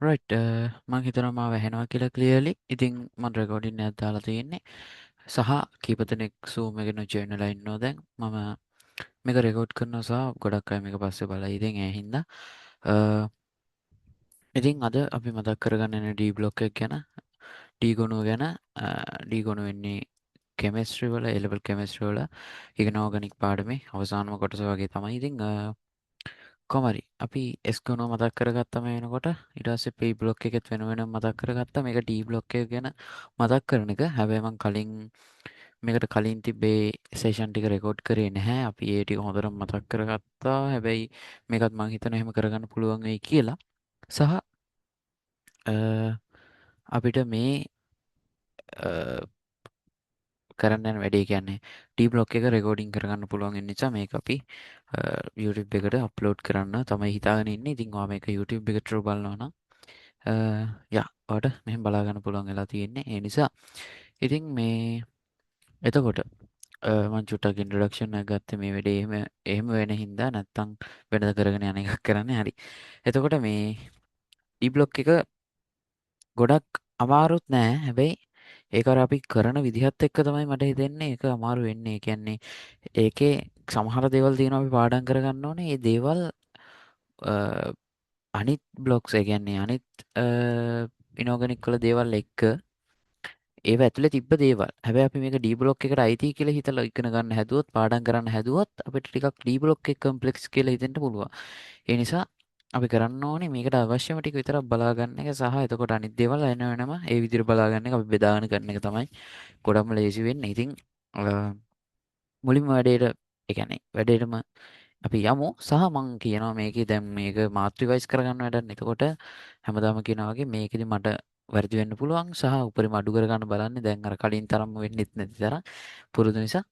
Right මං හිතනවා මාව ඇහෙනවා කියලා ක්ලියර්ලි. ඉතින් මම රෙකෝඩින් එකක් දාලා තියෙන්නේ. සහ කීප දෙනෙක් Zoom එකේ ජොයින් වෙලා ඉන්නවා දැන්. මම මේක රෙකෝඩ් කරනවා සහ ගොඩක් අය මේක පස්සේ බලයි. ඉතින් ඒ හින්දා ඉතින් අද අපි මතක් කරගන්න යන D බ්ලොක් එක ගැන, D ගොනුව ගැන. D ගොනුව වෙන්නේ කෙමිස්ට්‍රි වල, A level කෙමිස්ට්‍රි වල ඉගෙන ඕගනික් පාඩමේ අවසානම කොටස වගේ තමයි. ඉතින් කොහමරි අපි S ගුණව මතක් කරගත්තම වෙනකොට ඊට පස්සේ P බ්ලොක් එකෙත් වෙන වෙනම මතක් කරගත්තා. මේක D බ්ලොක් එක ගැන මතක් කරන එක. හැබැයි මම කලින් මේකට කලින් තිබ්බේ සෙෂන් ටික රෙකෝඩ් කරේ නැහැ. අපි ඒ ටික හොඳට මතක් කරගත්තා. හැබැයි මේකත් මම හිතනවා එහෙම කරගන්න පුළුවන් වෙයි කියලා. සහ අපිට මේ කරන්න යන වැඩේ කියන්නේ D බ්ලොක් එක රෙකෝඩින් කරගන්න පුළුවන් වෙන නිසා මේක අපි YouTube එකට අප්ලෝඩ් කරන්න තමයි හිතාගෙන ඉන්නේ. ඉතින් ඔයා මේක YouTube එකට බලනවා නම් යා ඔයාලට මෙහෙම බලා ගන්න පුළුවන් වෙලා තියෙන්නේ. ඒ නිසා ඉතින් මේ එතකොට මම චුට්ටක් ඉන්ට්‍රොඩක්ෂන් එකක් ගත්තේ මේ වැඩේ එහෙම වෙන හින්දා නැත්තම් වෙනද කරගෙන යන එකක් කරන්නේ. හරි. එතකොට මේ D බ්ලොක් එක ගොඩක් අමාරුත් නෑ. හැබැයි ඒක අර අපි කරන විදිහත් එක්ක තමයි මට හිතෙන්නේ ඒක අමාරු වෙන්නේ. ඒ කියන්නේ ඒකේ සමහර දේවල් තියෙනවා අපි පාඩම් කරගන්න ඕනේ. ඒ දේවල් අ, අනිත් බ්ලොග්ස් ඒ කියන්නේ අනිත් ඉනෝගනික් වල දේවල් එක්ක ඒව ඇතුලේ තිබ්බ දේවල්. හැබැයි අපි මේක D බ්ලොක් එකට අයිති කියලා හිතලා ඉගෙන ගන්න හැදුවොත් පාඩම් කරන්න හැදුවොත් අපිට ටිකක් D බ්ලොක් එක කම්ප්ලෙක්ස් කියලා හිතෙන්න පුළුවන්. ඒ නිසා අපි කරන්න ඕනේ මේකට අවශ්‍යම ටික විතරක් බලා ගන්න එක සහ එතකොට අනිත් දේවල් වෙන වෙනම ඒ විදිහට බලා ගන්න එක අපි බෙදාගෙන කරන එක තමයි ගොඩක්ම ලේසි වෙන්නේ. ඉතින් මුලින්ම වැඩේට ඒ කියන්නේ වැඩේටම අපි යමු සහ මං කියනවා මේකේ දැන් මේක මාත් රිවයිස් කරගන්න වැඩක්. එතකොට හැමදාම කියනවා වගේ මේකෙදි මට වැරදි වෙන්න පුළුවන් සහ උපරිම අඩු කරගන්න බලන්නේ දැන් අර කලින් තරම්ම වෙන්නෙත් නැති තරම් පුරුදු නිසා.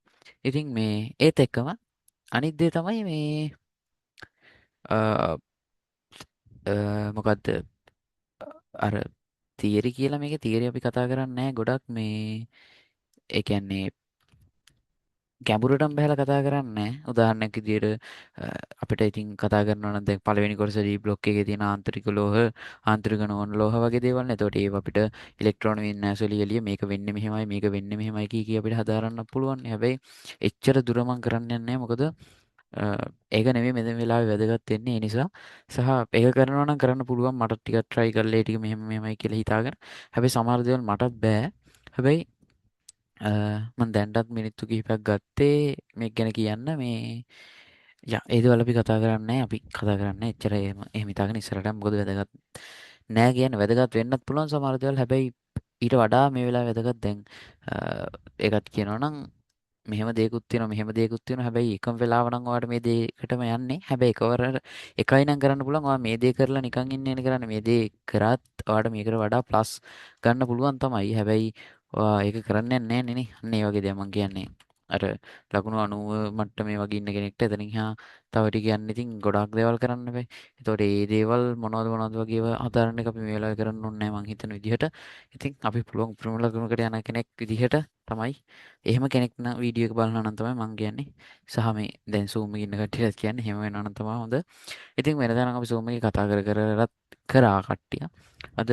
ඉතින් මේ ඒත් එක්කම අනිත් දේ තමයි මේ අ, මොකද්ද අර තියරි කියලා මේකේ තියරි අපි කතා කරන්නේ නැහැ ගොඩක් මේ ඒ කියන්නේ ගැඹුරටම බහලා කතා කරන්නේ නැහැ. උදාහරණයක් විදියට අපිට ඉතින් කතා කරනවා නම් දැන් පළවෙනි කොටස D බ්ලොක් එකේ තියෙන ආන්තරික ලෝහ, ආන්තරික නොවන ලෝහ වගේ දේවල් නේ. එතකොට ඒව අපිට ඉලෙක්ට්‍රෝන වින්‍යාස වලිය එළිය මේක වෙන්නේ මෙහෙමයි, මේක වෙන්නේ මෙහෙමයි කී කී අපිට හදාරන්න පුළුවන්. හැබැයි එච්චර දුර මං කරන්න යන්නේ නැහැ. මොකද ඒක නෙමෙයි මෙතන වෙලාවේ වැදගත් වෙන්නේ. ඒ නිසා සහ ඒක කරනවා නම් කරන්න පුළුවන් මට ටිකක් try කරලා ඒ ටික මෙහෙම මෙහෙමයි කියලා හිතාගෙන. හැබැයි සමහර දේවල් මටත් බෑ. හැබැයි මම දැන්ටත් මිනිත්තු කිහිපයක් ගත්තේ මේක ගැන කියන්න මේ ඒ දේවල් අපි කතා කරන්නේ අපි කතා කරන්නේ එච්චර එහෙම හිතාගෙන ඉස්සරහට මොකද වැදගත් නෑ කියන්නේ වැදගත් වෙන්නත් පුළුවන් සමහර දේවල් හැබැයි ඊට වඩා මේ වෙලාවේ වැදගත් දැන් ඒකත් කියනවා නම් මෙහෙම දේකුත් තියෙනවා මෙහෙම දේකුත් තියෙනවා හැබැයි එකම වෙලාව නම් ඔයාලට මේ දේකටම යන්නේ හැබැයි එකවර එකයි නම් කරන්න පුළුවන් ඔයා මේ දේ කරලා නිකන් ඉන්නේ නේ කරන්නේ මේ දේ කරත් ඔයාලට මේකට වඩා ප්ලස් ගන්න පුළුවන් තමයි හැබැයි ඔයා ඒක කරන්නේ නැහැ නේ අන්න ඒ වගේ දේවල් මම කියන්නේ අර ලකුණු 90 මට්ටමේ වගේ ඉන්න කෙනෙක්ට එතනින් එහා තව ටික යන්න ඉතින් ගොඩාක් දේවල් කරන්න බෑ. ඒතකොට මේ දේවල් මොනවද වගේ ඒවා හදාරන්න එක අපි මේ වෙලාවේ කරන්න ඕනේ නැහැ මං හිතන විදිහට. ඉතින් අපි පුළුවන් උපරිම ලකුණකට යන කෙනෙක් විදිහට තමයි එහෙම කෙනෙක් නම් වීඩියෝ එක බලනවා නම් තමයි මං කියන්නේ. සහ මේ දැන් Zoom එකේ ඉන්න කට්ටියත් කියන්නේ එහෙම වෙනවා නම් තමයි හොඳ. ඉතින් වෙනදා නම් අපි Zoom එකේ කතා කරලා කරා කට්ටිය. අද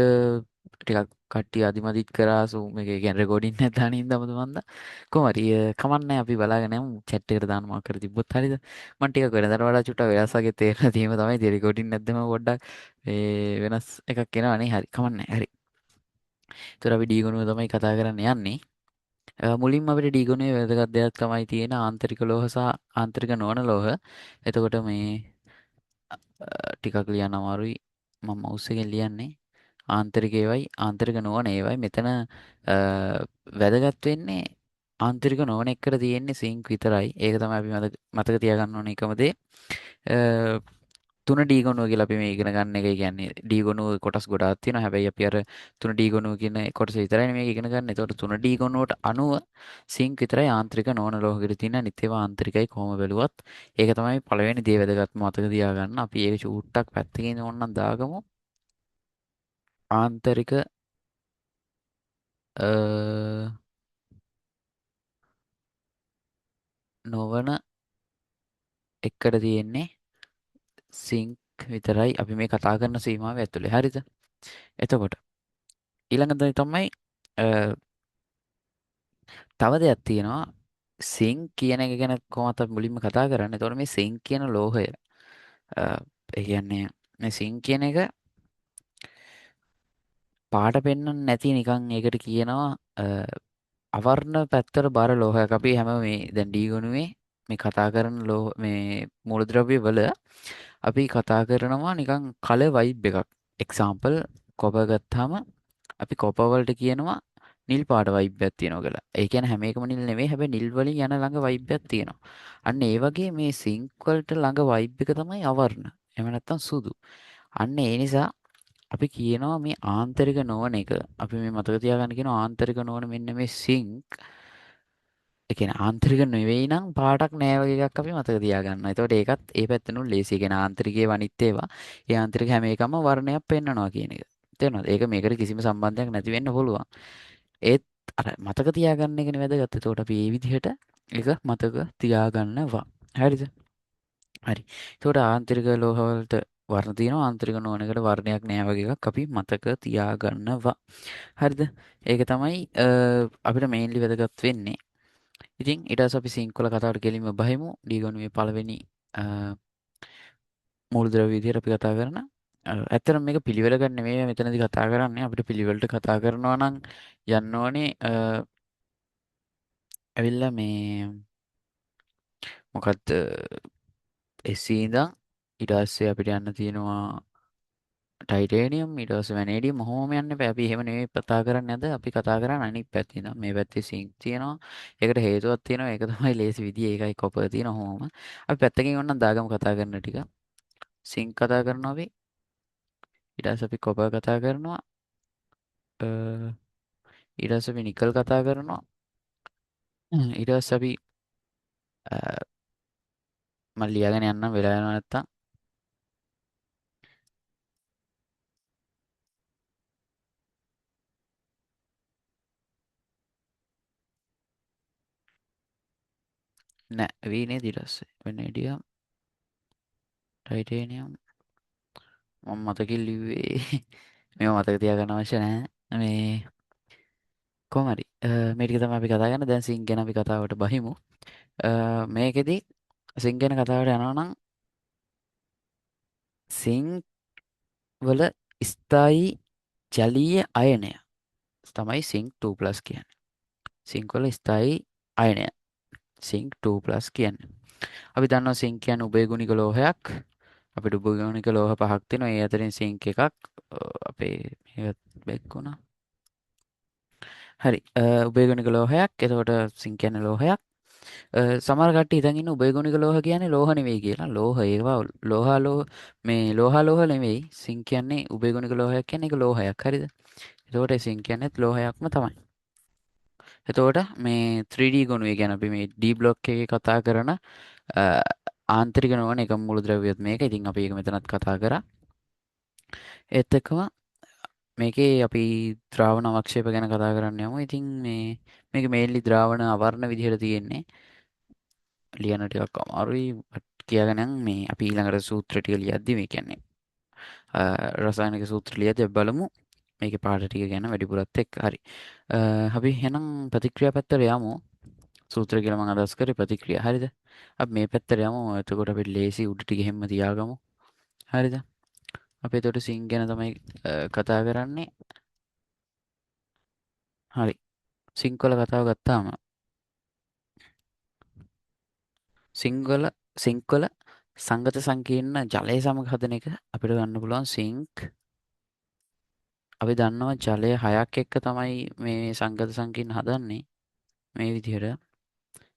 ටිකක් කට්ටිය අදිමදිත් කරා Zoom එකේ කියන්නේ රෙකෝඩින් නැත් දාන හින්දාමද මන්ද. කොහොම හරි කමන්නේ අපි බලාගෙන යමු chat එකට දාන්න මොකක් කර තිබ්බොත් හරියද. මම ටිකක් වෙනදාට වඩා චුට්ටක් වෙනස් වගේ තේරෙන තේම තමයි ඉතින් රෙකෝඩින් නැද්දම පොඩ්ඩක් වෙනස් එකක් එනවනේ. හරි කමන්නේ. හරි. ඒතර අපි D ගුණය තමයි කතා කරන්න යන්නේ. මුලින්ම අපිට D ගුණයේ වැදගත් දෙයක් තමයි තියෙන ආන්තරික ලෝහ සහ ආන්තරික නොවන ලෝහ. එතකොට මේ ටිකක් ලියන්න අමාරුයි. මම මවුස් එකෙන් ලියන්නේ. ආන්තරික ඒවයි ආන්තරික නොවන ඒවයි මෙතන වැදගත් වෙන්නේ ආන්තරික නොවන එකට තියෙන්නේ සිංක් විතරයි. ඒක තමයි අපි මතක තියාගන්න ඕනේ එකම දේ. 3D ගොනුව කියලා අපි මේ ඉගෙන ගන්න එක කියන්නේ D ගොනුව කොටස් ගොඩාක් තියෙනවා. හැබැයි අපි අර 3D ගොනුව කියන කොටස විතරයි මේක ඉගෙන ගන්න. ඒතකොට 3D ගොනුවට අනුව සිංක් විතරයි ආන්තරික නොවන ලෝහයකට තියෙන අනිත් ඒවා ආන්තරිකයි කොහොම බැලුවත්. ඒක තමයි පළවෙනි දේ වැදගත්ම මතක තියාගන්න. අපි ඒක චූට්ටක් පැත්තකින් ඕනනම් දාගමු. ආන්තරික අ, නොවන එකට තියෙන්නේ සිංක් විතරයි අපි මේ කතා කරන සීමාව ඇතුලේ. හරිද? එතකොට ඊළඟට තමයි අ, තව දෙයක් තියෙනවා. සිංක් කියන එක ගැන කොහොමද අපි මුලින්ම කතා කරන්නේ. එතකොට මේ සිංක් කියන ලෝහය ඒ කියන්නේ මේ සිංක් කියන එක පාට පෙන්වන්න නැති නිකන් ඒකට කියනවා අවර්ණ පැත්තට බර ලෝහයක්. අපි හැම මේ දැන් ඩී ගොනුවේ මේ කතා කරන මේ මූලද්‍රව්‍ය වල අපි කතා කරනවා නිකන් කල වයිබ් එකක්. එක්සාම්පල් කොපර් ගත්තාම අපි කොපර් වලට කියනවා නිල් පාට වයිබ් එකක් තියෙනවා කියලා. ඒ කියන්නේ හැම එකම නිල් නෙමෙයි. හැබැයි නිල් වලින් යන ළඟ වයිබ් එකක් තියෙනවා. අන්න ඒ වගේ මේ සිංක් වලට ළඟ වයිබ් එක තමයි අවර්ණ. එහෙම නැත්නම් සුදු. අන්න ඒ නිසා අපි කියනවා මේ ආන්තරික නොවන එක අපි මේ මතක තියාගන්න කියනවා ආන්තරික නොවන මෙන්න මේ සිංක් ඒ කියන්නේ ආන්තරික නෙවෙයි නම් පාටක් නෑ වගේ එකක් අපි මතක තියාගන්නවා. එතකොට ඒකත් ඒ පැත්තෙනුත් ලේසි. ඒ කියන්නේ ආන්තරිකයේ වනිත් ඒවා ඒ ආන්තරික හැම එකම වර්ණයක් පෙන්වනවා කියන එක. තේරෙනවද? ඒක මේකට කිසිම සම්බන්ධයක් නැති වෙන්න පුළුවන්. ඒත් අර මතක තියාගන්න එකනේ වැදගත්. එතකොට අපි මේ විදිහට ඒක මතක තියාගන්නවා. හරිද? හරි. එතකොට ආන්තරික ලෝහ වලට වර්ණ තියෙනවා ආන්තරික නොවන එකට වර්ණයක් නෑ වගේ එකක් අපි මතක තියාගන්නවා. හරිද? ඒක තමයි අපිට මේන්ලි වැදගත් වෙන්නේ. ඉතින් ඊට පස්සේ අපි සිංක් වල කතාවට ගෙලින්ම බහිමු. ඩීගොනුවේ පළවෙනි අ, මූලද්‍රව්‍ය විදිහට අපි කතා කරන. ඇත්තටම මේක පිළිවෙලකට නෙමෙයි මෙතනදී කතා කරන්නේ. අපිට පිළිවෙලට කතා කරනවා නම් යන්න ඕනේ ඇවිල්ලා මේ මොකද්ද SC ඉඳන් ඊට පස්සේ අපිට යන්න තියෙනවා ටයිටේනියම් ඊට පස්සේ වැනේඩියම් ඔහොම යන්න බෑ. අපි එහෙම නෙමෙයි කතා කරන්නේ අද. අපි කතා කරන්නේ අනිත් පැත්තේ ඉඳන්. මේ පැත්තේ සිංක් තියෙනවා. ඒකට හේතුවක් තියෙනවා. ඒක තමයි ලේසි විදිය. ඒකයි කොපර් තියෙන ඔහොම. අපි පැත්තකින් ඕනනම් දාගමු කතා කරන ටික. සිංක් කතා කරනවා අපි. ඊට පස්සේ අපි කොපර් කතා කරනවා. අ, ඊට පස්සේ අපි නිකල් කතා කරනවා. ඊට පස්සේ අපි මම ලියාගෙන යන්නම් වෙලා යනවා නැත්තම්. නෑ වී නේද ඊට පස්සේ. වැනේඩියම් ටයිටේනියම් මම මතකින් ලිව්වේ. මේව මතක තියාගන්න අවශ්‍ය නැහැ. මේ කොහොම හරි මේ ටික තමයි අපි කතා කරන්නේ. දැන් සිංක් ගැන අපි කතාවට බහිමු. මේකෙදි සිංක් ගැන කතාවට යනවා නම් සිංක් වල ස්ථායි ජලීය අයනය තමයි සිංක් 2+ කියන්නේ. සිංක් වල ස්ථායි අයනය සිංක් 2+ කියන්නේ. අපි දන්නවා සිංක් කියන්නේ උභයගුණික ලෝහයක්. අපිට උභයගුණික ලෝහ පහක් තියෙනවා. ඒ අතරින් සිංක් එකක් අපේ මේක බැක් වුණා. හරි උභයගුණික ලෝහයක්. එතකොට සිංක් කියන්නේ ලෝහයක්. සමහර කට්ටිය හිතන් ඉන්න උභයගුණික ලෝහ කියන්නේ ලෝහ නෙවෙයි කියලා. ලෝහ ඒවා ලෝහ මේ ලෝහ නෙවෙයි. සිංක් කියන්නේ උභයගුණික ලෝහයක් කියන්නේ ඒක ලෝහයක්. හරිද? එතකොට සිංක් කියන්නේත් ලෝහයක්ම තමයි. එතකොට මේ 3D ගුණය ගැන අපි මේ D බ්ලොක් එකේ කතා කරන ආන්තරික නොවන එකම මූලද්‍රව්‍යත් මේක. ඉතින් අපි ඒක මෙතනත් කතා කරා. ඒත් එක්කම මේකේ අපි ද්‍රාවණ අවක්ෂේප ගැන කතා කරන්න යමු. ඉතින් මේක මේන්ලි ද්‍රාවණ අවර්ණ විදිහට තියෙන්නේ. ලියන ටිකක් අමාරුයි. කියාගෙන යන් මේ අපි ඊළඟට සූත්‍ර ටික ලියද්දි මේ කියන්නේ රසායනික සූත්‍ර ලියද්දි අපි බලමු මේකේ පාඩ ටික ගැන වැඩිපුරත් එක්ක. හරි. අපි එහෙනම් ප්‍රතික්‍රියා පැත්තට යමු. සූත්‍ර කියලා මම අදහස් කරේ ප්‍රතික්‍රියා. හරිද? අපි මේ පැත්තට යමු. එතකොට අපිට ලේසි උඩ ටික හැම තියාගමු. හරිද? අපි එතකොට සිං ගැන තමයි කතා කරන්නේ. හරි. සිංක් වල කතාව ගත්තාම සිංගල සිංක් වල සංගත සංකීර්ණ ජලය සමග හදන එක අපිට ගන්න පුළුවන් සිංක්. අපි දන්නවා ජලය 6ක් එක්ක තමයි මේ සංගත සංකීර්ණ හදන්නේ මේ විදිහට.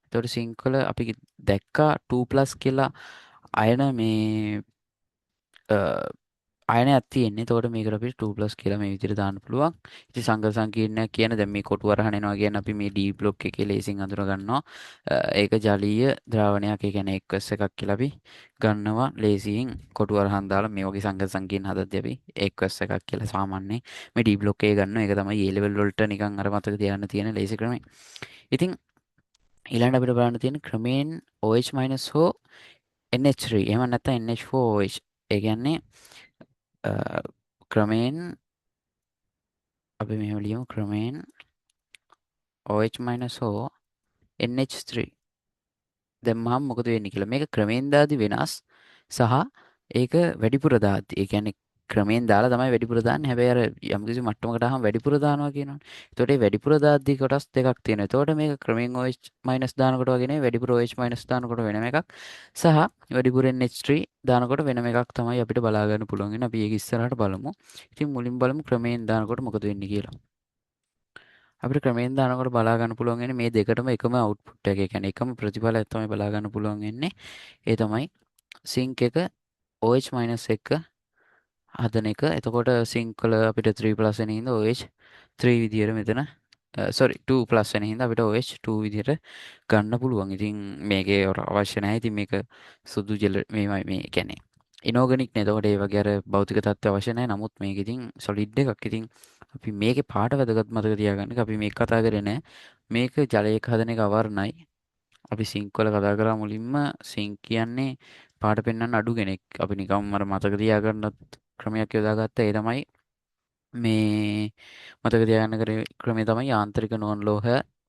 එතකොට සිංක් වල අපි දැක්කා 2+ කියලා අයන මේ අයනයක් තියෙන්නේ. එතකොට මේකට අපි 2+ කියලා මේ විදිහට දාන්න පුළුවන්. ඉතින් සංගත සංකීර්ණයක් කියන දැන් මේ කොටු වරහන් එනවා කියන්නේ අපි මේ D බ්ලොක් එකේ ලේසින් අඳුර ගන්නවා. ඒක ජලීය ද්‍රාවණයක්. ඒ කියන්නේ එක්වස් එකක් කියලා අපි ගන්නවා ලේසියෙන් කොටු වරහන් දාලා මේ වගේ සංගත සංකීර්ණ හදද්දී අපි එක්වස් එකක් කියලා සාමාන්‍යයෙන් මේ D බ්ලොක් එකේ ගන්නවා. ඒක තමයි A level වලට නිකන් අර මතක තියාගන්න තියෙන ලේසි ක්‍රමය. ඉතින් ඊළඟට අපිට බලන්න තියෙන ක්‍රමයෙන් OH- හෝ NH3 එහෙම නැත්නම් NH4OH. ඒ කියන්නේ ක්‍රමයෙන් අපි මෙහෙම ලියමු ක්‍රමයෙන් OH- O NH3 දැම්මහම මොකද වෙන්නේ කියලා. මේක ක්‍රමයෙන් දාද්දි වෙනස් සහ ඒක වැඩිපුර දාද්දි. ඒ කියන්නේ ක්‍රමයෙන් දාලා තමයි වැඩිපුර දාන්නේ. හැබැයි අර යම්කිසි මට්ටමකට ආවම වැඩිපුර දානවා කියනවනේ. එතකොට මේ වැඩිපුර දාද්දි කොටස් දෙකක් තියෙනවා. එතකොට මේක ක්‍රමයෙන් OH- දානකොට වගේ නෙවෙයි වැඩිපුර OH- දානකොට වෙනම එකක්. සහ වැඩිපුර NH3 දානකොට වෙනම එකක් තමයි අපිට බලා ගන්න පුළුවන් වෙන්නේ. අපි ඒක ඉස්සරහට බලමු. ඉතින් මුලින් බලමු ක්‍රමයෙන් දානකොට මොකද වෙන්නේ කියලා. අපිට ක්‍රමයෙන් දානකොට බලා ගන්න පුළුවන් වෙන්නේ මේ දෙකටම එකම අවුට්පුට් එක. ඒ කියන්නේ එකම ප්‍රතිඵලයක් තමයි බලා ගන්න පුළුවන් වෙන්නේ. ඒ තමයි සිංක් එක OH- එක හදන එක. එතකොට සිංක් වල අපිට 3+ වෙන හින්දා OH3 විදියට මෙතන sorry 2+ වෙන හින්දා අපිට OH2 විදියට ගන්න පුළුවන්. ඉතින් මේකේ අවශ්‍ය නැහැ. ඉතින් මේක සුදු ජෙල මේ කියන්නේ ඉනෝගනික් නේ. එතකොට ඒ වගේ අර භෞතික තත්ත්ව අවශ්‍ය නැහැ. නමුත් මේක ඉතින් සොලිඩ් එකක්. ඉතින් අපි මේකේ පාට වැදගත් මතක තියාගන්න. අපි මේක කතා කරේ නැහැ. මේක ජලයක හදන එක අවර්ණයි. අපි සිංක් වල කතා කරා මුලින්ම සිංක් කියන්නේ පාට පෙන්වන්න අඩු කෙනෙක්. අපි නිකම්ම අර මතක තියාගන්න ක්‍රමයක් යොදාගත්තා. ඒ තමයි මේ මතක තියාගන්න ක්‍රමය තමයි යාන්ත්‍රික නෝන් ලෝහ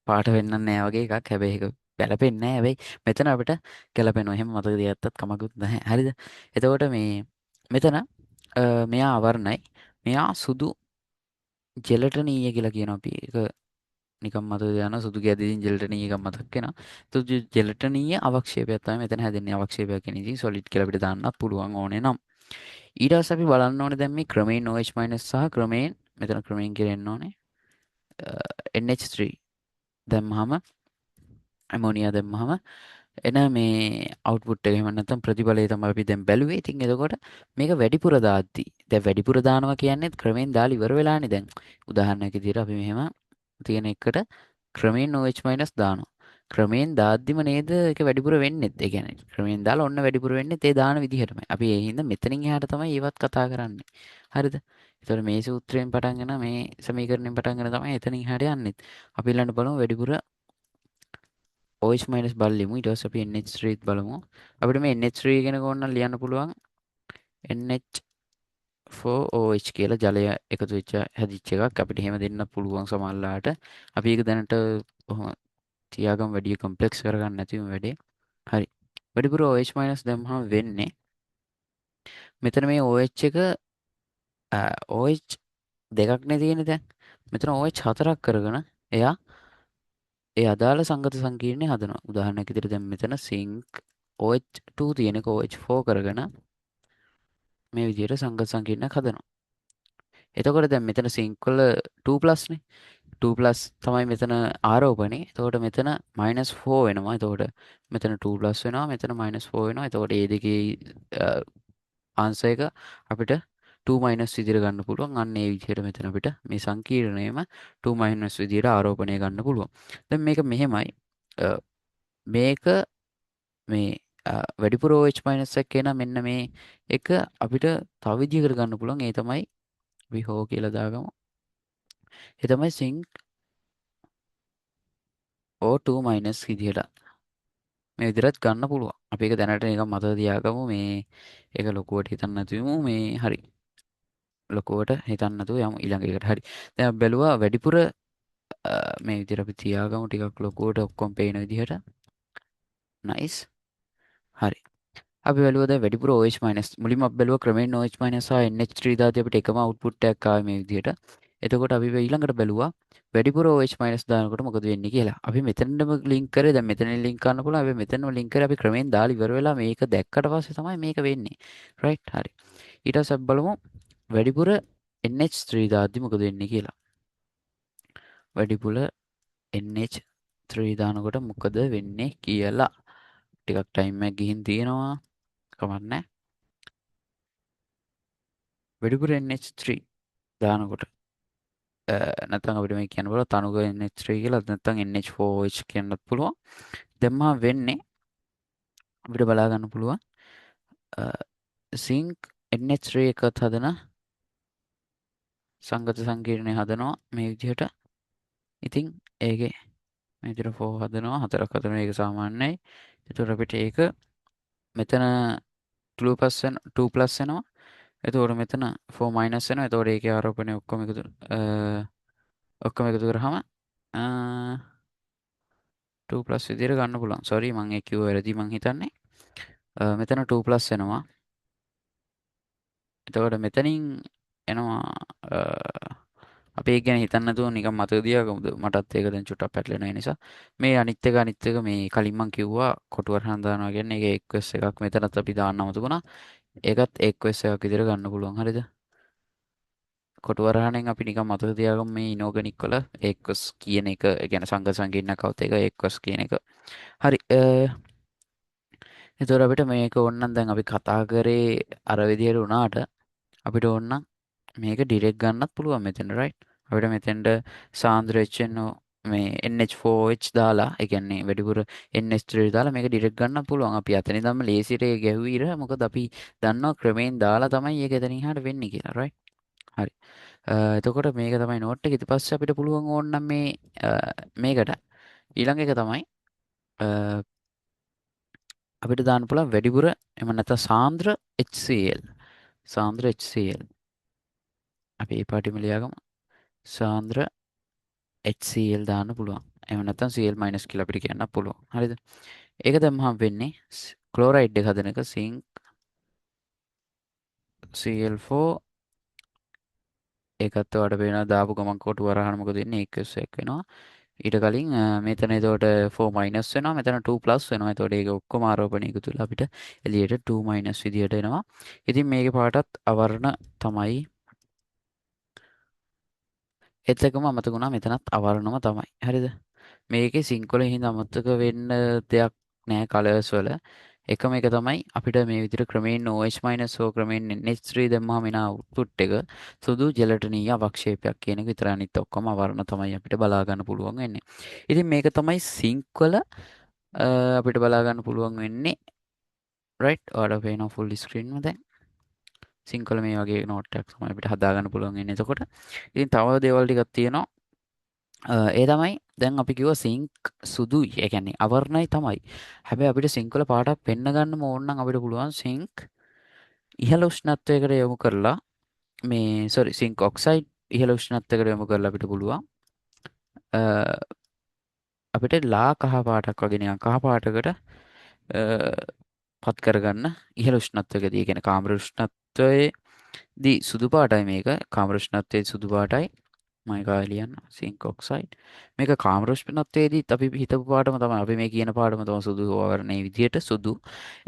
පාට වෙන්නන්නේ නැහැ වගේ එකක්. හැබැයි ඒක ගැලපෙන්නේ නැහැ. හැබැයි මෙතන අපිට ගැලපෙනවා. එහෙම මතක තියාගත්තත් කමකුත් නැහැ. හරිද? එතකොට මේ මෙතන මෙයා අවර්ණයි. මෙයා සුදු ජෙලටනීය කියලා කියනවා අපි. ඒක නිකම් මතක තියාගන්න සුදු කැදීන් ජෙලටනීය එකක් මතක් වෙනවා. සුදු ජෙලටනීය අවක්ෂේපයක් තමයි මෙතන හැදෙන්නේ. අවක්ෂේපයක් කියන්නේ ඉතින් සොලිඩ් කියලා අපිට දාන්නත් පුළුවන් ඕනේ නම්. ඊට පස්සේ අපි බලන්න ඕනේ දැන් මේ ක්‍රමයෙන් OH- සහ ක්‍රමයෙන් මෙතන ක්‍රමයෙන් කියලා එන්න ඕනේ NH3 දැම්මහම ඇමෝනියා දැම්මහම එන මේ අවුට්පුට් එක එහෙම නැත්නම් ප්‍රතිඵලය තමයි අපි දැන් බැලුවේ. ඉතින් එතකොට මේක වැඩිපුර දාද්දි දැන් වැඩිපුර දානවා කියන්නේ ක්‍රමයෙන් දාලා ඉවර වෙලානේ දැන්. උදාහරණයක් විදිහට අපි මෙහෙම තියෙන එකට ක්‍රමයෙන් OH- දානවා. ක්‍රමයෙන් දාද්දිම නේද ඒක වැඩිපුර වෙන්නේත්. ඒ කියන්නේ ක්‍රමයෙන් දාලා ඔන්න වැඩිපුර වෙන්නේත් ඒ දාන විදිහටමයි. අපි ඒ හින්දා මෙතනින් එහාට තමයි ඒවත් කතා කරන්නේ. හරිද? ඒතකොට මේ සූත්‍රයෙන් පටන්ගෙන මේ සමීකරණයෙන් පටන්ගෙන තමයි එතනින් එහාට යන්නේ. අපි ඊළඟට බලමු වැඩිපුර OH- බලමු. ඊට පස්සේ අපි NH3 බලමු. අපිට මේ NH3 ගැන ඕනනම් ලියන්න පුළුවන් NH4OH කියලා ජලය එකතු වෙච්ච හැදිච්ච එකක්. අපිට එහෙම දෙන්න පුළුවන් සමහරලාට. අපි ඒක දැනට කොහොම තියාගමු වැඩි කොම්ප්ලෙක්ස් කරගන්න නැතිවම වැඩේ. හරි. වැඩිපුර OH- දැම්මම වෙන්නේ මෙතන මේ OH එක OH දෙකක් නේ තියෙන්නේ දැන්. මෙතන OH හතරක් කරගෙන එයා ඒ අදාළ සංගත සංකීර්ණය හදනවා. උදාහරණයක් විදිහට දැන් මෙතන සිංක් OH2 තියෙන එක OH4 කරගෙන මේ විදිහට සංගත සංකීර්ණයක් හදනවා. එතකොට දැන් මෙතන සිංක් වල 2+ නේ. 2+ තමයි මෙතන ආරෝපණය. එතකොට මෙතන -4 වෙනවා. එතකොට මෙතන 2+ වෙනවා. මෙතන -4 වෙනවා. එතකොට මේ දෙකේ ආන්සර් එක අපිට 2- විදිහට ගන්න පුළුවන්. අන්න ඒ විදිහට මෙතන අපිට මේ සංකීර්ණයම 2- විදිහට ආරෝපණය ගන්න පුළුවන්. දැන් මේක මෙහෙමයි. අ, මේක මේ වැඩිපුර OH- එකේ නම් මෙන්න මේ එක අපිට තව විදිහකට ගන්න පුළුවන්. ඒ තමයි අපි හෝ කියලා දාගමු. ඒ තමයි සිංක් O2- විදිහට. මේ විදිහට ගන්න පුළුවන්. අපි ඒක දැනට නිකන් මතක තියාගමු. මේ ඒක ලොකුවට හිතන්න නැතුවම මේ හරි. ලොකුවට හිතන්න නැතුව යමු ඊළඟ එකට. හරි. දැන් අපි බැලුවා වැඩිපුර මේ විදිහට අපි තියාගමු ටිකක් ලොකුවට ඔක්කොම පේන විදිහට. නයිස්. හරි. අපි බැලුවා දැන් වැඩිපුර OH- මුලින්ම අපි බැලුවා ක්‍රමයෙන් OH- සහ NH3 දාදී අපිට එකම අවුට්පුට් එකක් ආවේ මේ විදිහට. එතකොට අපි ඊළඟට බැලුවා වැඩිපුර OH- දානකොට මොකද වෙන්නේ කියලා. අපි මෙතනම ලින්ක් කරේ දැන් මෙතනින් ලින්ක් කරන්න පුළුවන්. අපි මෙතනම ලින්ක් කරේ අපි ක්‍රමයෙන් දාලා ඉවර වෙලා මේක දැක්කට පස්සේ තමයි මේක වෙන්නේ. රයිට් හරි. ඊට පස්සේ අපි බලමු වැඩිපුර NH3 දාද්දි මොකද වෙන්නේ කියලා. වැඩිපුර NH3 දානකොට මොකද වෙන්නේ කියලා. ටිකක් ටයිම් එකක් ගිහින් තියෙනවා. කමක් නැහැ. වැඩිපුර NH3 දානකොට නැත්නම් අපිට මේ කියන්න පුළුවන් තනුක NH3 කියලා නැත්නම් NH4OH කියන්නත් පුළුවන්. දැම්මම වෙන්නේ අපිට බලා ගන්න පුළුවන් සිංක් NH3 එකත් හදන සංගත සංකීර්ණය හදනවා මේ විදිහට. ඉතින් ඒකේ මේ විදිහට 4 හදනවා 4ක් හදනවා ඒක සාමාන්‍යයි. ඒතකොට අපිට ඒක මෙතන 2+ වෙනවා. එතකොට මෙතන 4- වෙනවා. එතකොට ඒකේ ආරෝපණය ඔක්කොම එකතු ඔක්කොම එකතු කරාම 2 විදියට ගන්න පුළුවන්. සෝරි මම ඒ කිව්ව වැරදි මං හිතන්නේ. මෙතන 2 එනවා. එතකොට මෙතනින් එනවා අ, අපි ඒක ගැන හිතන්න නැතුව නිකන් මතක තියාගමුද? මටත් ඒක දැන් චුට්ටක් පැටලෙන නිසා. මේ අනිත් එක මේ කලින් මං කිව්වා කොටුවරහන් දානවා කියන්නේ ඒක එක්වස් එකක් මෙතනත් අපි දාන්න අමතකුණා. ඒකත් එක්වස් එකක් විදියට ගන්න පුළුවන්. හරිද? කොටුවරහණෙන් අපි නිකන් මතක තියාගමු මේ ඉනෝගනික් වල එක්වස් කියන එක, ඒ කියන්නේ සංඝ සංකීර්ණකවත එක එක්වස් කියන එක. හරි. එතකොට අපිට මේක ඕනනම් දැන් අපි කතා කරේ අර විදියට වුණාට අපිට ඕනනම් මේක ඩිරෙක්ට් ගන්නත් පුළුවන් මෙතන right. අපිට මෙතෙන්ට සාන්ද්‍ර HNO මේ NH4OH දාලා ඒ කියන්නේ වැඩිපුර NH3 දාලා මේක ඩිරෙක්ට් ගන්නත් පුළුවන්. අපි අතන ඉඳන්ම ලේසියට ඒ ගැහුවීර මොකද අපි දන්නවා ක්‍රමයෙන් දාලා තමයි ඒක එතනින් එහාට වෙන්නේ කියලා right. හරි. එතකොට මේක තමයි නෝට් එක. ඊට පස්සේ අපිට පුළුවන් ඕනනම් මේකට ඊළඟ එක තමයි අපිට දාන්න පුළුවන් වැඩිපුර එහෙම නැත්නම් සාන්ද්‍ර HCl. සාන්ද්‍ර HCl. අපි ඒ පාටිම ලියාගමු. සාන්ද්‍ර HCl දාන්න පුළුවන්. එහෙම නැත්නම් Cl- කියලා අපිට කියන්න පුළුවන්. හරිද? ඒක දැම්මහම වෙන්නේ ක්ලෝරයිඩ් එක හදන එක සිංක් Cl4 ඒකත් ඔයාලට පේනවා දාපු ගමන් කොටු වරහන මොකද වෙන්නේ? ඒකස් එක වෙනවා. ඊට කලින් මෙතන එතකොට 4- වෙනවා මෙතන 2+ වෙනවා. එතකොට ඒක ඔක්කොම ආරෝපණය එකතු වෙලා අපිට එළියට 2- විදියට එනවා. ඉතින් මේකේ පාටත් අවර්ණ තමයි එතකම අමතක වුණා මෙතනත් අවර්ණම තමයි. හරිද? මේකේ සිංක් වල හින්දා අමතක වෙන්න දෙයක් නෑ කලර්ස් වල. එකම එක තමයි අපිට මේ විදිහට ක්‍රමයෙන් OH- හෝ ක්‍රමයෙන් NH3 දැම්මම එන අවුට්පුට් එක සුදු ජෙලටිනීය අවක්ෂේපයක් කියන එක විතරයි. අනිත් ඔක්කොම අවර්ණ තමයි අපිට බලා ගන්න පුළුවන් වෙන්නේ. ඉතින් මේක තමයි සිංක් වල අපිට බලා ගන්න පුළුවන් වෙන්නේ right. ඔයාලට පේනවා ෆුල් ස්ක්‍රීන් එක දැන්. සිංක් වල මේ වගේ නෝට් එකක් තමයි අපිට හදා ගන්න පුළුවන් වෙන්නේ. එතකොට ඉතින් තව දේවල් ටිකක් තියෙනවා. ඒ තමයි දැන් අපි කිව්වා සිංක් සුදුයි. ඒ කියන්නේ අවර්ණයි තමයි. හැබැයි අපිට සිංක් වල පාටක් පෙන්න ගන්නම ඕන නම් අපිට පුළුවන් සිංක් ඉහළ උෂ්ණත්වයකට යොමු කරලා මේ සිංක් ඔක්සයිඩ් ඉහළ උෂ්ණත්වයකට යොමු කරලා අපිට පුළුවන් අපිට ලා කහ පාටක් වගේ නිකන් කහ පාටකට පත් කරගන්න ඉහළ උෂ්ණත්වයකදී. ඒ කියන්නේ කාමර උෂ්ණත්වයේදී සුදු පාටයි මේක. කාමර උෂ්ණත්වයේ සුදු පාටයි. මම ඒක ලියන්න සිංක් ඔක්සයිඩ්. මේක කාමර උෂ්ණත්වයේදීත් අපි හිතපු පාටම තමයි අපි මේ කියන පාටම තමයි සුදු වර්ණයේ විදියට සුදු.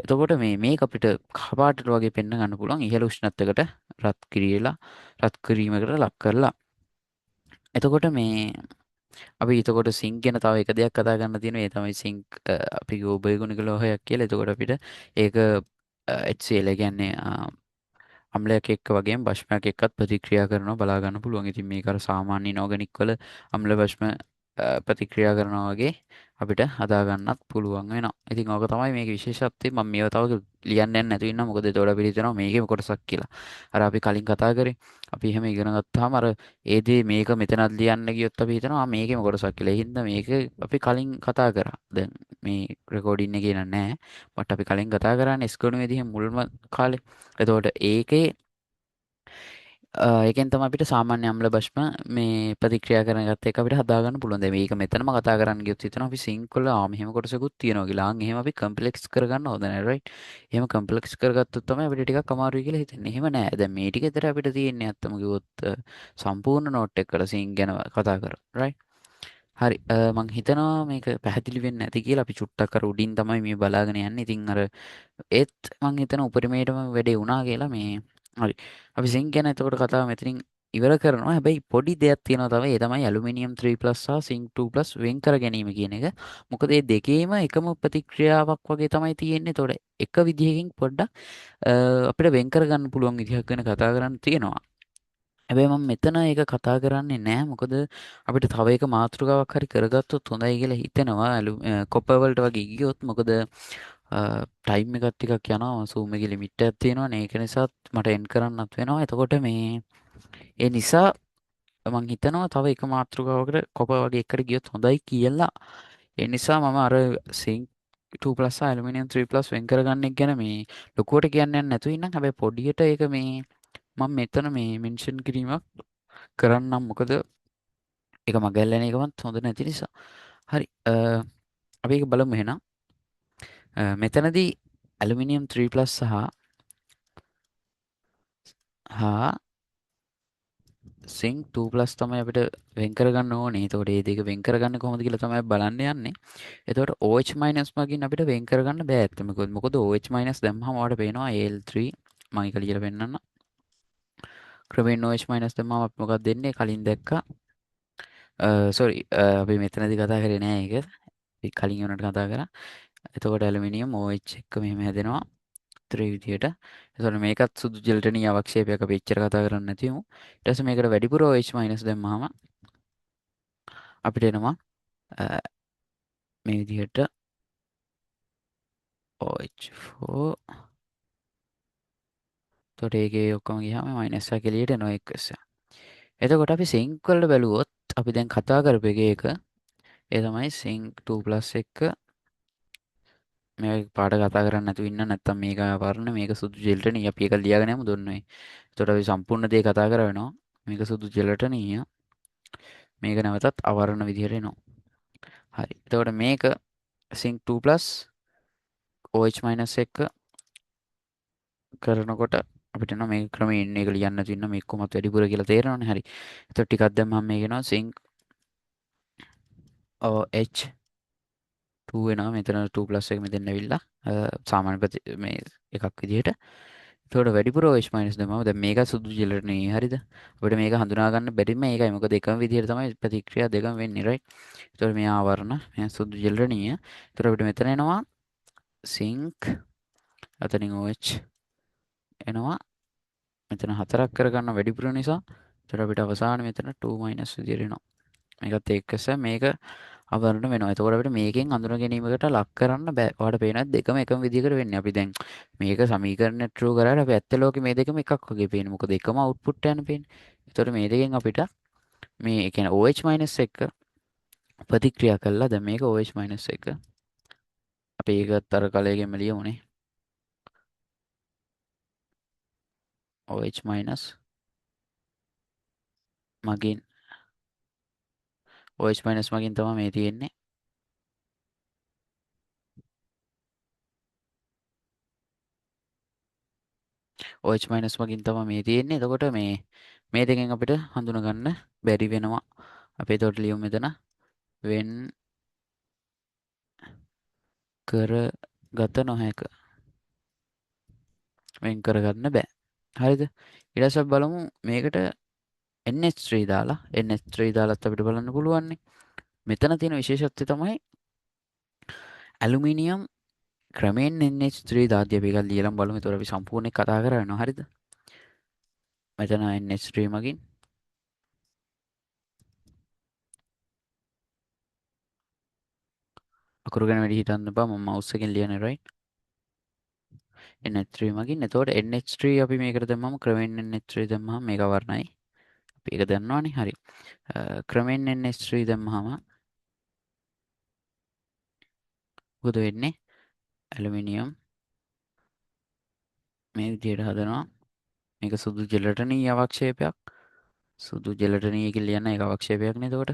එතකොට මේක අපිට කහ පාටට වගේ පෙන්න ගන්න පුළුවන් ඉහළ උෂ්ණත්වයකට රත් කිරීමකට ලක් කරලා. එතකොට අපි එතකොට සිංක් ගැන තව එක දෙයක් කතා කරන්න තියෙනවා. ඒ තමයි සිංක් අපි උභයගුණික ලෝහයක් කියලා. එතකොට අපිට ඒක HCl කියන්නේ අම්ලයක් එක්ක වගේම භෂ්මයක් එක්කත් ප්‍රතික්‍රියා කරනවා බලා ගන්න පුළුවන්. ඉතින් මේක අර සාමාන්‍ය ඉනෝගනික් වල අම්ල භෂ්ම ප්‍රතික්‍රියා කරනවා වගේ අපිට හදා ගන්නත් පුළුවන් වෙනවා. ඉතින් ඕක තමයි මේකේ විශේෂත්වය. මම මේව තව ලියන්න යන්න නැතුව ඉන්නවා. මොකද ඒතකොට අපිට හිතෙනවා මේකේම කොටසක් කියලා. අර අපි කලින් කතා කරේ. අපි එහෙම ඉගෙන ගත්තාම අර ඒ දේ මේක මෙතනත් ලියන්න ගියොත් අපි හිතනවා මේකේම කොටසක් කියලා. ඒ හින්දා මේක අපි කලින් කතා කරා. දැන් මේ රෙකෝඩින් එකේ නෑ. බට් අපි කලින් කතා කරන්නේ ස්කෝනුවේදී මුල්ම කාලේ. එතකොට ඒකෙන් තමයි අපිට සාමාන්‍ය අම්ල භෂ්ම මේ ප්‍රතික්‍රියා කරන එකත් එක්ක අපිට හදාගන්න පුළුවන්. දැන් මේක මෙතනම කතා කරන්න ගියොත් හිතනවා අපි සිංක් වල මෙහෙම කොටසකුත් තියෙනවා කියලා. එහෙම අපි කම්ප්ලෙක්ස් කරගන්න හොඳ නැහැ right. එහෙම කම්ප්ලෙක්ස් කරගත්තොත් තමයි අපිට ටිකක් අමාරුයි කියලා හිතෙන්නේ. එහෙම නෑ. දැන් මේ ටික විතර අපිට තියෙන්නේ අත්තම කිව්වොත් සම්පූර්ණ නෝට් එකකට සිංක් ගැන කතා කරා right. හරි මං හිතනවා මේක පැහැදිලි වෙන්නේ නැති කියලා. අපි චුට්ටක් අර උඩින් තමයි මේ බලාගෙන යන්නේ. ඉතින් අර ඒත් මං හිතන උපරිමයටම වැඩේ වුණා කියලා මේ හරි. අපි සිංක් ගැන එතකොට කතාව මෙතනින් ඉවර කරනවා. හැබැයි පොඩි දෙයක් තියෙනවා තමයි. ඒ තමයි ඇලුමිනියම් 3+ සහ සිංක් 2+ වෙන් කර ගැනීම කියන එක. මොකද මේ දෙකේම එකම ප්‍රතික්‍රියාවක් වගේ තමයි තියෙන්නේ. එතකොට එක විදිහකින් පොඩ්ඩක් අපිට වෙන් කරගන්න පුළුවන් විදිහක් ගැන කතා කරන්න තියෙනවා. හැබැයි මම මෙතන ඒක කතා කරන්නේ නැහැ. මොකද අපිට තව එක මාතෘකාවක් හරි කරගත්තොත් හොඳයි කියලා හිතෙනවා. කොපර් වලට වගේ ගියොත් මොකද ටයිම් එකක් ටිකක් යනවා. සූම් එකේ ලිමිට් එකක් තියෙනවානේ. ඒක නිසා මට එන්ඩ් කරන්නත් වෙනවා. එතකොට ඒ නිසා මං හිතනවා තව එක මාතෘකාවකට කොපර් වගේ එකට ගියොත් හොඳයි කියලා. ඒ නිසා මම අර සිංක් 2+ සහ ඇලුමිනියම් 3+ වෙන් කරගන්න එක ගැන මේ ලොකුවට කියන්නේ නැතුව ඉන්නම්. හැබැයි පොඩියට ඒක මම මෙතන මේ මෙන්ෂන් කිරීමක් කරන්නම්. මොකද එක මගහැරලා යන එකවත් හොඳ නැති නිසා. හරි. අපි ඒක බලමු එහෙනම්. මෙතනදී ඇලුමිනියම් 3+ හා සිංක් 2+ තමයි අපිට වෙන් කරගන්න ඕනේ. එතකොට මේ දෙක වෙන් කරගන්නේ කොහොමද කියලා තමයි බලන්න යන්නේ. එතකොට OH- මගින් අපිට වෙන් කරගන්න බෑ ඇත්ත. මොකද OH- දැම්මම ඔයාලට පේනවා Al3 මම ඒක ලියලා පෙන්නන්න. ක්‍රමයෙන් OH- දැම්මම අපි මොකක්ද දෙන්නේ? කලින් දැක්කා. සෝරි අපි මෙතනදී කතා කරේ නෑ ඒක. අපි කලින් උනට කතා කරා. එතකොට ඇලුමිනියම් OH එක මෙහෙම හැදෙනවා 3 විදියට. එතකොට මේකත් සුදු ජෙලටනීය අවක්ෂේපයක් අපි එච්චර කතා කරන්නේ නැති වුමු. ඊට පස්සේ මේකට වැඩිපුර OH- දැම්මම අපිට එනවා අ, මේ විදිහට OH4. එතකොට ඒකේ ඔක්කොම ගියාම මයිනස් එක එළියට එනවා එක්කස. එතකොට අපි සිංක් වලට බැලුවොත් අපි දැන් කතා කරපු එක ඒ තමයි සිංක් 2+ එක මේ පාට කතා කරන්නේ නැතුව ඉන්න නැත්නම් මේක වර්ණ මේක සුදු ජෙලටනීය අපි ඒක ලියාගෙන යමු දුන්නොයි. එතකොට අපි සම්පූර්ණ දේ කතා කර වෙනවා. මේක සුදු ජෙලටනීය මේක නැවතත් අවර්ණ විදිහට එනවා. හරි. එතකොට මේක සිංක් 2+ OH- එක කරනකොට අපිට එනවා මේ ක්‍රමයෙන් මේක ලියන්න නැතුව ඉන්න මේක කොහොමද වැඩිපුර කියලා තේරෙනවනේ. හරි. එතකොට ටිකක් දැම්මම මේක එනවා සිංක් OH 2 වෙනවා. මෙතන 2+ එක මෙතෙන් ඇවිල්ලා සාමාන්‍ය මේ එකක් විදිහට. එතකොට වැඩිපුර OH- දැම්මම දැන් මේක සුදු ජෙලට නේ. හරිද? අපිට මේක හඳුනා ගන්න බැරිම ඒකයි. මොකද එකම විදිහට තමයි ප්‍රතික්‍රියා දෙකම වෙන්නේ. රයිට්. එතකොට මේ ආවරණ මේ සුදු ජෙලටනීය. එතකොට අපිට මෙතන එනවා සිංක් අතනින් OH එනවා. මෙතන 4ක් කරගන්න වැඩිපුර නිසා. එතකොට අපිට අවසාන මෙතන 2- විදිහට එනවා. මේකත් එක්කස මේක අවරණ වෙනවා. එතකොට අපිට මේකෙන් අඳුන ගැනීමකට ලක් කරන්න බෑ. ඔයාලට පේනවා දෙකම එකම විදිහකට වෙන්නේ. අපි දැන් මේක සමීකරණ true කරාට අපි ඇත්ත ලෝකේ මේ දෙකම එකක් වගේ පේන්නේ. මොකද එකම output යන පේන්නේ. එතකොට මේ දෙකෙන් අපිට මේ කියන්නේ OH- එක ප්‍රතික්‍රියා කළා. දැන් මේක OH- එක අපි ඒකත් අර කලයේම ලියමුනේ. OH- මගින් OH- මගින් තමයි මේ තියෙන්නේ. OH- මගින් තමයි මේ තියෙන්නේ. එතකොට මේ දෙකෙන් අපිට හඳුනා ගන්න බැරි වෙනවා. අපි එතකොට ලියමු මෙතන වෙන් කරගත නොහැක. වෙන් කරගන්න බෑ. හරිද? ඊට පස්සේ අපි බලමු මේකට NH3 දාලා NH3 දාලත් අපිට බලන්න පුළුවන් නේ. මෙතන තියෙන විශේෂත්වය තමයි ඇලුමිනියම් ක්‍රමයෙන් NH3 දාද්දී අපි එකක් ලියලා බලමු. ඒතකොට අපි සම්පූර්ණ එක කතා කරනවා. හරිද? මෙතන NH3 මගින් අකුරු ගැන වැඩි හිතන්න එපා. මම මවුස් එකෙන් ලියන්නේ right. NH3 මගින්. එතකොට NH3 අපි මේකට දැම්මම ක්‍රමයෙන් NH3 දැම්මම මේක වර්ණයි. අපි ඒක දන්නවනේ. හරි. ක්‍රමයෙන් NH3 දැම්මම මොකද වෙන්නේ? ඇලුමිනියම් මේ විදිහට හදනවා. මේක සුදු ජෙලටනීය අවක්ෂේපයක්. සුදු ජෙලටනීය කියලා ලියන්න ඒක අවක්ෂේපයක් නේද එතකොට?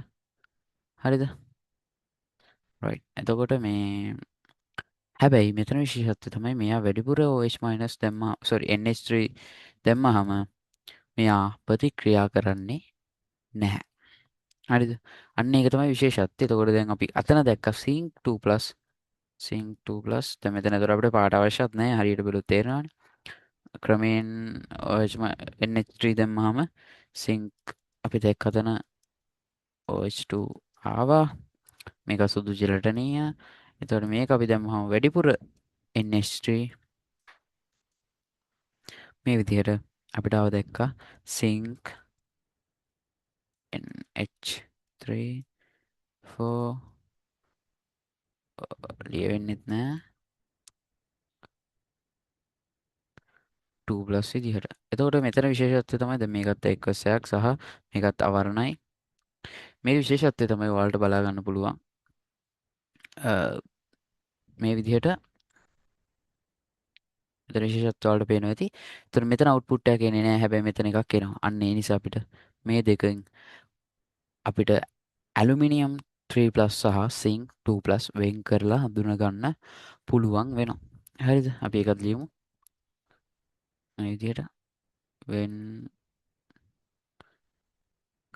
හරිද? right. එතකොට මේ හැබැයි මෙතන විශේෂත්වය තමයි මෙයා වැඩිපුර OH- දැම්මා sorry NH3 දැම්මහම මෙයා ප්‍රතික්‍රියා කරන්නේ නැහැ. හරිද? අන්න ඒක තමයි විශේෂත්වය. එතකොට දැන් අපි අතන දැක්ක Zinc 2+ දැන් මෙතන ඒතර අපිට පාට අවශ්‍යත් නැහැ. හරියට බලුවොත් තේරෙනවනේ. ක්‍රමයෙන් NH3 දැම්මහම සිංක් අපි දැක්ක අතන OH2 ආවා. මේක සුදු ජෙලටනීය. එතකොට මේක අපි දැම්මහම වැඩිපුර NH3 මේ විදිහට අපිට ආව දැක්කා සිංක් NH3 4 ලියවෙන්නෙත් නෑ 2+ විදිහට. එතකොට මෙතන විශේෂත්වය තමයි දැන් මේකත් එක්වසයක් සහ මේකත් අවර්ණයි. මේ විශේෂත්වය තමයි ඔයාලට බලා ගන්න පුළුවන්. මේ විදිහට මෙතන විශේෂත්වය වලට පේනවා ඇති. එතකොට මෙතන අවුට්පුට් එකක් එන්නේ නැහැ. හැබැයි මෙතන එකක් එනවා. අන්න ඒ නිසා අපිට මේ දෙකෙන් අපිට ඇලුමිනියම් 3+ සහ සිංක් 2+ වෙන් කරලා හඳුනා ගන්න පුළුවන් වෙනවා. හරිද? අපි ඒකත් ලියමු. මේ විදිහට වෙන්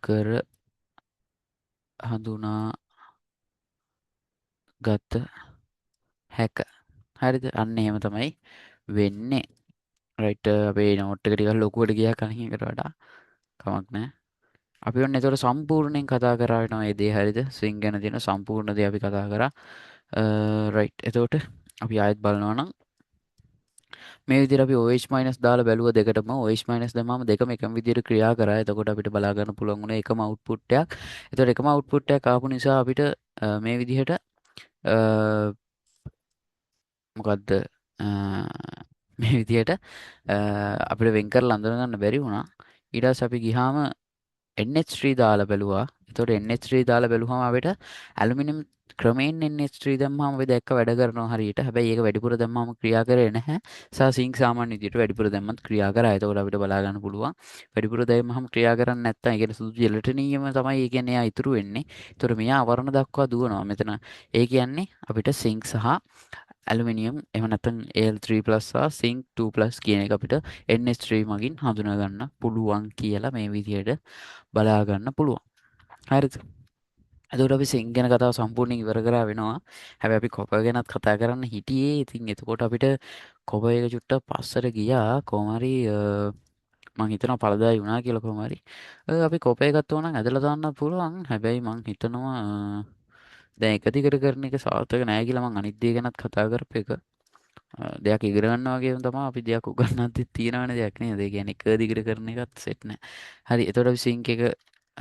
කර හඳුනා ගත හැක. හරිද? අන්න එහෙම තමයි වෙන්නේ. රයිට් අපේ නෝට් එක ටිකක් ලොකුවට ගියා කලින් එකට වඩා. කමක් නැහැ. අපි ඔන්න ඒතකොට සම්පූර්ණයෙන් කතා කරා වෙනවා මේ දේ හරියද? ස්විං ගැන තියෙන සම්පූර්ණ දේ අපි කතා කරා. රයිට්. එතකොට අපි ආයෙත් බලනවා නම් මේ විදිහට අපි OH- දාලා බැලුවා දෙකටම OH- දැම්මම දෙකම එකම විදිහට ක්‍රියා කරා. එතකොට අපිට බලා ගන්න පුළුවන් වුණේ එකම අවුට්පුට් එකක්. එතකොට එකම අවුට්පුට් එකක් ආපු නිසා අපිට මේ විදිහට මොකද්ද මේ විදිහට අපිට වෙන් කරලා අඳුන ගන්න බැරි වුණා. ඊට පස්සේ අපි ගිහාම NH3 දාලා බැලුවා. එතකොට NH3 දාලා බැලුවම අපිට ඇලුමිනියම් ක්‍රමයෙන් NH3 දැම්මම අපි දැක්ක වැඩ කරනවා හරියට. හැබැයි ඒක වැඩිපුර දැම්මම ක්‍රියා කරේ නැහැ. සිංක් සාමාන්‍ය විදිහට වැඩිපුර දැම්මත් ක්‍රියා කරා. එතකොට අපිට බලා ගන්න පුළුවන්. වැඩිපුර දැම්මම ක්‍රියා කරන්නේ නැත්නම් ඒ කියන්නේ සුදු ජෙලටිනියම තමයි ඒ කියන්නේ එයා ඉතුරු වෙන්නේ. ඒතකොට මෙයා අවරණ දක්වා දුවනවා. මෙතන ඒ කියන්නේ අපිට සිංක් සහ ඇලුමිනියම් එහෙම නැත්නම් Al3+ සහ සිංක් 2+ කියන එක අපිට NH3 මගින් හඳුනා ගන්න පුළුවන් කියලා මේ විදිහට බලා ගන්න පුළුවන්. හරිද? එතකොට අපි සිංක් ගැන කතාව සම්පූර්ණයෙන් ඉවර කරා වෙනවා. හැබැයි අපි කොපර් ගැනත් කතා කරන්න හිටියේ. ඉතින් එතකොට අපිට කොපර් එක චුට්ටක් පස්සට ගියා. කොහොම හරි මං හිතනවා පළදායි වුණා කියලා කොහොම හරි. අපි කොපර් එකත් ඕනනම් ඇදලා දාන්න පුළුවන්. හැබැයි මං හිතනවා දැන් එක දිගට කරන එක සාර්ථක නෑ කියලා මං අනිත් දේ ගැනත් කතා කරපු එක. දෙයක් ඉගෙන ගන්නවා වගේම තමයි අපි දෙයක් උගන්වද්දි තියෙනවනේ දෙයක් නේද? ඒ කියන්නේ එක දිගට කරන එකත් සෙට් නෑ. හරි එතකොට අපි සිංක් එක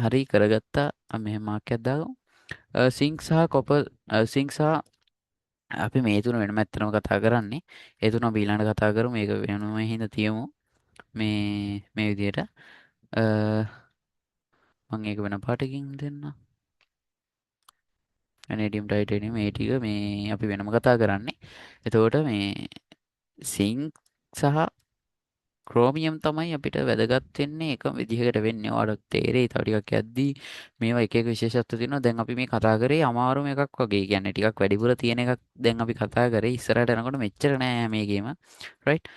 හරි කරගත්තා. මෙහෙම මාක් එකක් දාගමු. සිංක් සහ කොපර් සිංක් සහ අපි මේ තුන වෙනම ඇත්තටම කතා කරන්නේ. ඒ තුන අපි ඊළඟට කතා කරමු. මේක වෙනම හින්දා තියමු. මේ විදිහට මම ඒක වෙන පාටකින් දෙන්නම්. වැනේඩියම් ටයිටේනියම් මේ ටික මේ අපි වෙනම කතා කරන්නේ. එතකොට මේ සිංක් සහ ක්‍රෝමියම් තමයි අපිට වැදගත් වෙන්නේ එකම විදිහකට වෙන්නේ. ඔයාලට තේරෙයි තව ටිකක් යද්දී මේවා එක එක විශේෂත්ව තියෙනවා. දැන් අපි මේ කතා කරේ අමාරුම එකක් වගේ. කියන්නේ ටිකක් වැඩිපුර තියෙන එකක් දැන් අපි කතා කරේ. ඉස්සරහට යනකොට මෙච්චර නෑ හැම එකේම. රයිට්?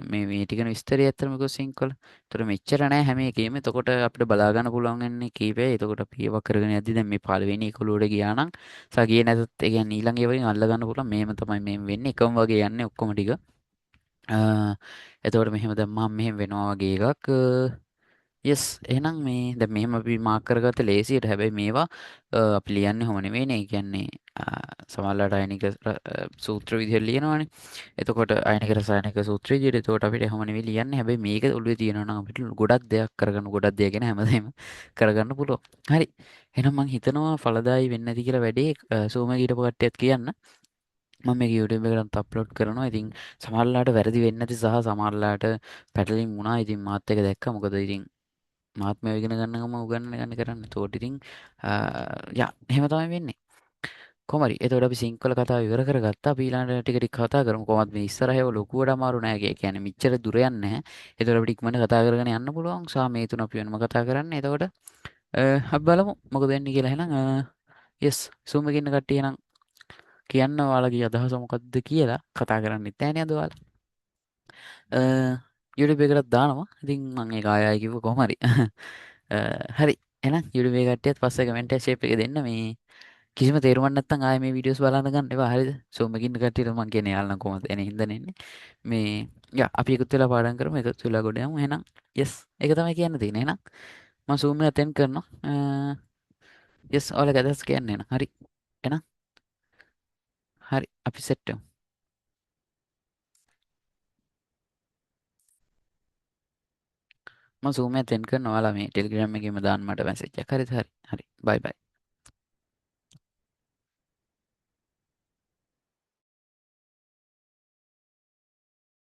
මේ ටිකන විස්තරය ඇත්තටම කිව්ව සිංක් වල. ඒතර මෙච්චර නෑ හැම එකේම. එතකොට අපිට බලා ගන්න පුළුවන් වෙන්නේ කීපයයි. එතකොට අපි ඒවා කරගෙන යද්දී දැන් මේ පළවෙනි එකලුවට ගියා නම් සගියේ නැතත් ඒ කියන්නේ ඊළඟ ඒවායින් අල්ල ගන්න පුළුවන්. මේම තමයි මේ වෙන්නේ. එකම වගේ යන්නේ ඔක්කොම ටික. එතකොට මෙහෙම දැම්මම මෙහෙම වෙනවා වගේ එකක්. යස් එහෙනම් මේ දැන් මෙහෙම අපි මාක් කරගත්ත ලේසියට. හැබැයි මේවා අපි ලියන්නේ කොහොම නෙවෙයිනේ. ඒ කියන්නේ සමහරවිට අයනික සූත්‍ර විදිහට ලියනවානේ. එතකොට අයනික රසායනික සූත්‍ර විදිහට. එතකොට අපිට කොහොම නෙවෙයි ලියන්නේ. හැබැයි මේක ඔළුවේ තියෙනවා නම් අපිට ගොඩක් දෙයක් කරගන්න ගොඩක් දෙයක් ගැන හැමදේම කරගන්න පුළුවන්. හරි. එහෙනම් මම හිතනවා ඵලදායි වෙන්නේ නැති කියලා වැඩේ සෝමගේ ඊටපු කට්ටියත් කියන්න. මම මේක YouTube එකටත් අප්ලෝඩ් කරනවා. ඉතින් සමහරලාට වැරදි වෙන්නේ නැති සහ සමහරලාට පැටලින් වුණා. ඉතින් මාත් එක දැක්කා. මොකද ඉතින් මාත් මේව ඉගෙන ගන්නකම උගන්නන ගන්න කරන්නේ. ඒතකොට ඉතින් එහෙම තමයි වෙන්නේ. කොහමරි. එතකොට අපි සිංක් වල කතාව ඉවර කරගත්තා. අපි ඊළඟට ටික ටික කතා කරමු. කොහොමද මේ ඉස්සරහේව ලොකුවට අමාරු නෑ. ඒ කියන්නේ මෙච්චර දුර යන්නේ නැහැ. එතකොට අපිට ඉක්මනට කතා කරගෙන යන්න පුළුවන්. මේ තුන අපි වෙනම කතා කරන්නේ. එතකොට අපි බලමු මොකද වෙන්නේ කියලා. එහෙනම් යස් සූම් එකේ ඉන්න කට්ටිය නම් කියන්න ඔයාලගේ අදහස මොකක්ද කියලා. කතා කරන්නෙත් නෑනේ අද ඔයාලා. YouTube එකටත් දානවා. ඉතින් මම ඒක ආයෙ ආයෙ කිව්ව කොහොම හරි. හරි. එහෙනම් YouTube එක කට්ටියත් පස්සේ කමෙන්ට් එක ෂේප් එක දෙන්න. මේ කිසිම තේරුමක් නැත්නම් ආයෙ මේ වීඩියෝස් බලන්න ගන්න එපා. හරිද? සූම් එකකින් ඉන්න කට්ටියට මම කියන්නේ යාළුවා නම් කොහොමද එනේ හින්දා නෙන්නේ. මේ අපි එකතු වෙලා පාඩම් කරමු. එකතු වෙලා ගොඩ යමු. එහෙනම් yes ඒක තමයි කියන්න තියෙන්නේ. එහෙනම් මම සූම් එක අතෙන් කරනවා. yes ඔයාලගේ අදහස් කියන්න එහෙනම්. හරි. එහෙනම් හරි අපි සෙට් වෙමු. මම සූම් එක අතෙන් කරනවා. ඔයාලා මේ Telegram එකේම දාන්න මට මැසේජ් එකක්. හරිද? හරි. හරි. බයි බයි.